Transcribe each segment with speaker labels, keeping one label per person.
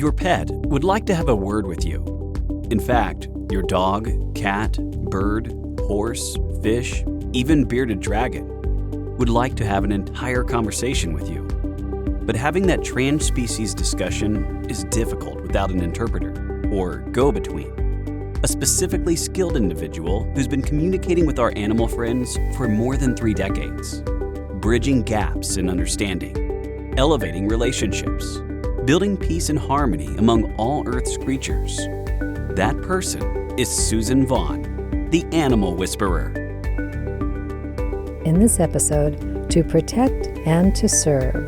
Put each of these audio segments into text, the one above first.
Speaker 1: Your pet would like to have a word with you. In fact, your dog, cat, bird, horse, fish, even bearded dragon would like to have an entire conversation with you. But having that trans-species discussion is difficult without an interpreter or go-between, a specifically skilled individual who's been communicating with our animal friends for more than 3 decades, bridging gaps in understanding, elevating relationships, building peace and harmony among all Earth's creatures. That person is Suzan Vaughn, the Animal Whisperer.
Speaker 2: In this episode, to protect and to serve.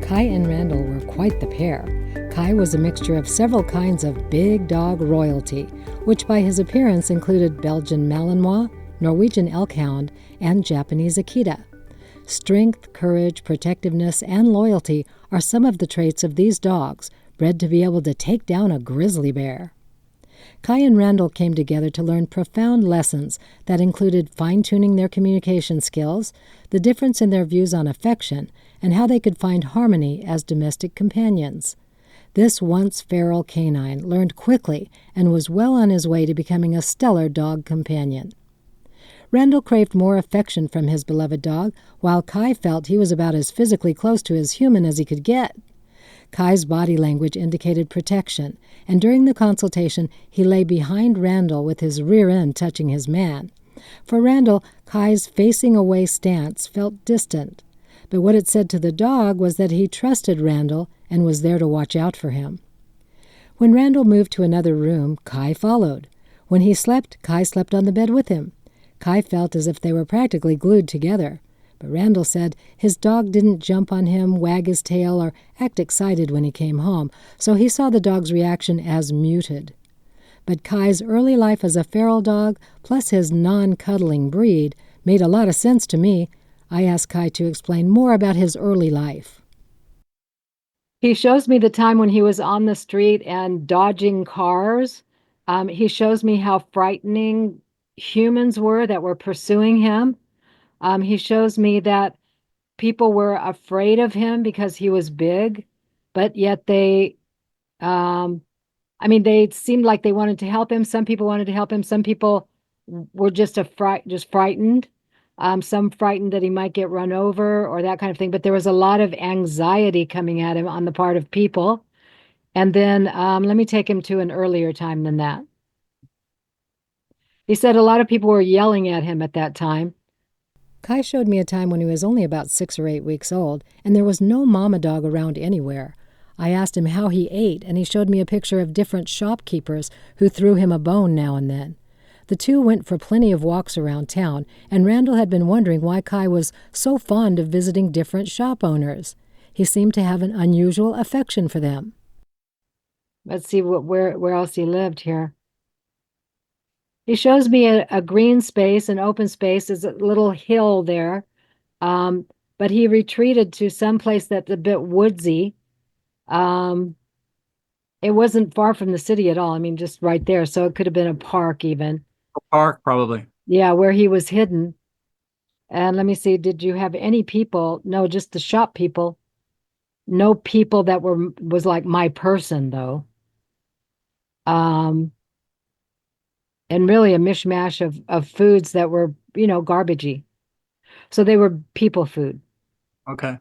Speaker 2: Kai and Randall were quite the pair. Kai was a mixture of several kinds of big dog royalty, which by his appearance included Belgian Malinois, Norwegian Elkhound, and Japanese Akita. Strength, courage, protectiveness, and loyalty are some of the traits of these dogs, bred to be able to take down a grizzly bear. Kai and Randall came together to learn profound lessons that included fine-tuning their communication skills, the difference in their views on affection, and how they could find harmony as domestic companions. This once feral canine learned quickly and was well on his way to becoming a stellar dog companion. Randall craved more affection from his beloved dog, while Kai felt he was about as physically close to his human as he could get. Kai's body language indicated protection, and during the consultation he lay behind Randall with his rear end touching his man. For Randall, Kai's facing-away stance felt distant, but what it said to the dog was that he trusted Randall and was there to watch out for him. When Randall moved to another room, Kai followed. When he slept, Kai slept on the bed with him. Kai felt as if they were practically glued together. But Randall said his dog didn't jump on him, wag his tail, or act excited when he came home, so he saw the dog's reaction as muted. But Kai's early life as a feral dog, plus his non-cuddling breed, made a lot of sense to me. I asked Kai to explain more about his early life. He shows me the time when he was on the street and dodging cars. He shows me how frightening humans were that were pursuing him. He shows me that people were afraid of him because he was big, but yet they seemed like they wanted to help him. Some people wanted to help him. Some people were just frightened. Some frightened that he might get run over or that kind of thing. But there was a lot of anxiety coming at him on the part of people. And then let me take him to an earlier time than that. He said a lot of people were yelling at him at that time. Kai showed me a time when he was only about 6 or 8 weeks old, and there was no mama dog around anywhere. I asked him how he ate, and he showed me a picture of different shopkeepers who threw him a bone now and then. The two went for plenty of walks around town, and Randall had been wondering why Kai was so fond of visiting different shop owners. He seemed to have an unusual affection for them. Let's see where else he lived here. He shows me a green space, an open space. There's a little hill there, but he retreated to some place that's a bit woodsy. It wasn't far from the city at all. Just right there. So it could have been a park even.
Speaker 3: A park, probably.
Speaker 2: Yeah, where he was hidden. And let me see, did you have any people? No, just the shop people. No people that was like my person, though. And really a mishmash of foods that were, garbagey. So they were people food.
Speaker 3: Okay.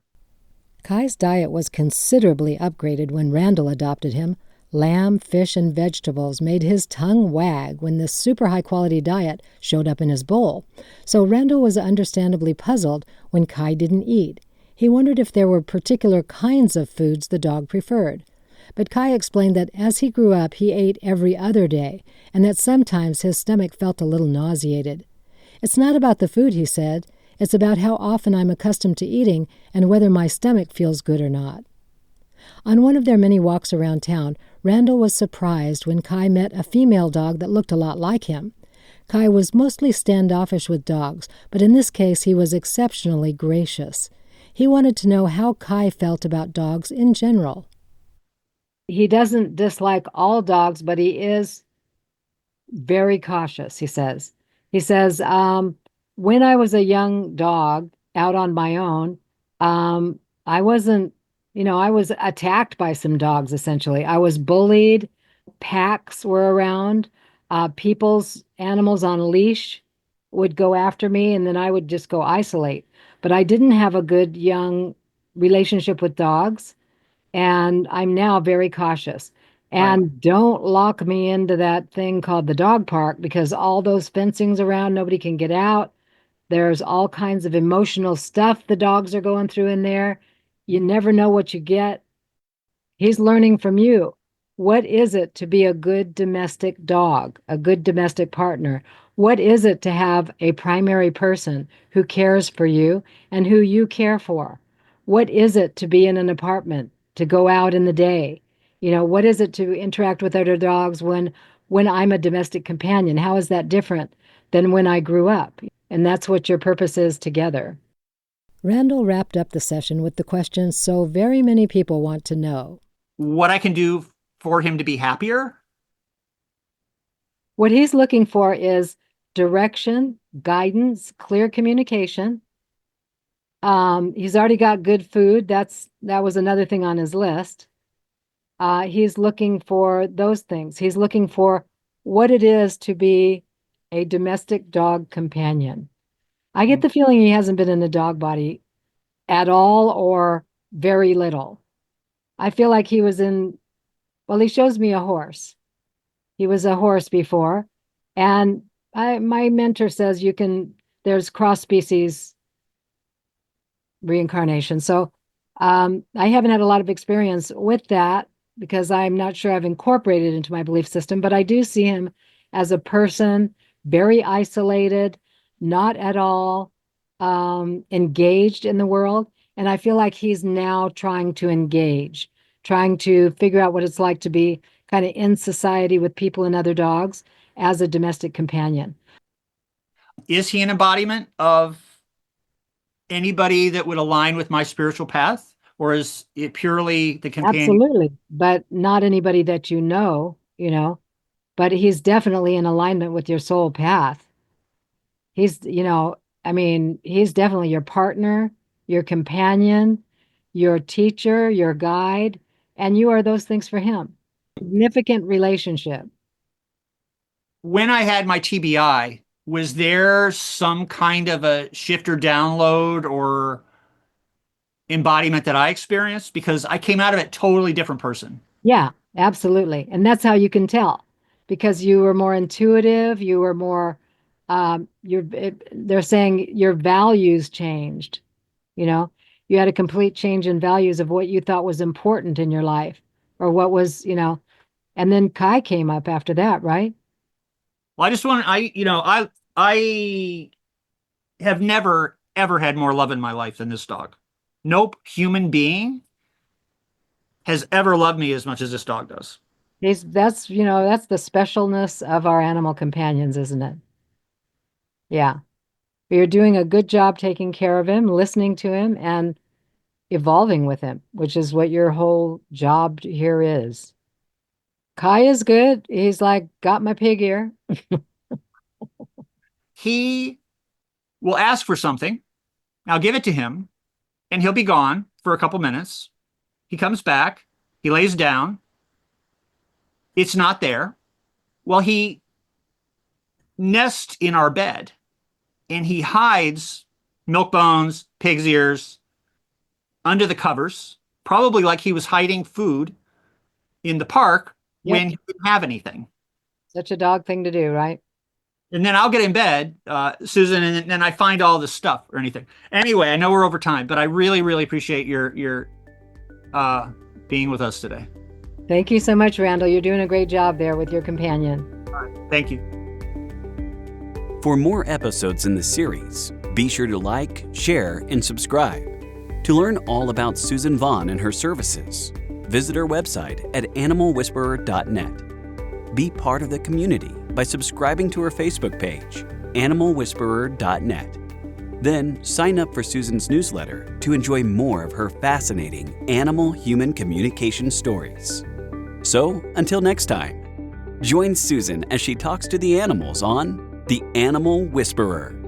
Speaker 2: Kai's diet was considerably upgraded when Randall adopted him. Lamb, fish, and vegetables made his tongue wag when this super high-quality diet showed up in his bowl. So Randall was understandably puzzled when Kai didn't eat. He wondered if there were particular kinds of foods the dog preferred. But Kai explained that as he grew up, he ate every other day, and that sometimes his stomach felt a little nauseated. It's not about the food, he said. It's about how often I'm accustomed to eating and whether my stomach feels good or not. On one of their many walks around town, Randall was surprised when Kai met a female dog that looked a lot like him. Kai was mostly standoffish with dogs, but in this case he was exceptionally gracious. He wanted to know how Kai felt about dogs in general. He doesn't dislike all dogs, but he is very cautious, he says. He says, when I was a young dog out on my own, I wasn't I was attacked by some dogs, essentially. I was bullied. Packs were around. People's animals on a leash would go after me, and then I would just go isolate. But I didn't have a good young relationship with dogs, and I'm now very cautious.
Speaker 3: Right.
Speaker 2: And don't lock me into that thing called the dog park because all those fencings around, nobody can get out. There's all kinds of emotional stuff the dogs are going through in there. You never know what you get. He's learning from you. What is it to be a good domestic dog, a good domestic partner? What is it to have a primary person who cares for you and who you care for? What is it to be in an apartment, to go out in the day? What is it to interact with other dogs when I'm a domestic companion? How is that different than when I grew up? And that's what your purpose is together. Randall wrapped up the session with the question so very many people want to know.
Speaker 3: What I can do for him to be happier?
Speaker 2: What he's looking for is direction, guidance, clear communication. He's already got good food. That was another thing on his list. He's looking for those things. He's looking for what it is to be a domestic dog companion. I get the feeling he hasn't been in a dog body at all or very little. I feel like he was he shows me a horse. He was a horse before. And my mentor says there's cross species reincarnation. So I haven't had a lot of experience with that because I'm not sure I've incorporated it into my belief system, but I do see him as a person, very isolated, not at all engaged in the world. And I feel like he's now trying to engage, trying to figure out what it's like to be kind of in society with people and other dogs as a domestic companion.
Speaker 3: Is he an embodiment of anybody that would align with my spiritual path? Or is it purely the companion?
Speaker 2: Absolutely. But not anybody that but he's definitely in alignment with your soul path. He's definitely your partner, your companion, your teacher, your guide, and you are those things for him. Significant relationship.
Speaker 3: When I had my TBI, was there some kind of a shift or download or embodiment that I experienced? Because I came out of it totally different person.
Speaker 2: Yeah, absolutely. And that's how you can tell because you were more intuitive, you were more they're saying your values changed. You had a complete change in values of what you thought was important in your life or what was, and then Kai came up after that, right?
Speaker 3: Well, I have never, ever had more love in my life than this dog. No human being has ever loved me as much as this dog does.
Speaker 2: That's the specialness of our animal companions, isn't it? Yeah. You're doing a good job taking care of him, listening to him, and evolving with him, which is what your whole job here is. Kai is good. He's like, got my pig ear.
Speaker 3: He will ask for something. I'll give it to him, and he'll be gone for a couple minutes. He comes back. He lays down. It's not there. Well, he nests in our bed, and he hides milk bones, pig's ears under the covers, probably like he was hiding food in the park when he didn't have anything.
Speaker 2: Such a dog thing to do, right?
Speaker 3: And then I'll get in bed, Susan, and then I find all this stuff or anything. Anyway, I know we're over time, but I really, really appreciate your being with us today.
Speaker 2: Thank you so much, Randall. You're doing a great job there with your companion.
Speaker 3: All right. Thank you.
Speaker 1: For more episodes in the series, be sure to like, share, and subscribe. To learn all about Suzan Vaughn and her services, visit her website at animalwhisperer.net. Be part of the community by subscribing to her Facebook page, animalwhisperer.net. Then sign up for Suzan's newsletter to enjoy more of her fascinating animal-human communication stories. So, until next time, join Suzan as she talks to the animals on The Animal Whisperer.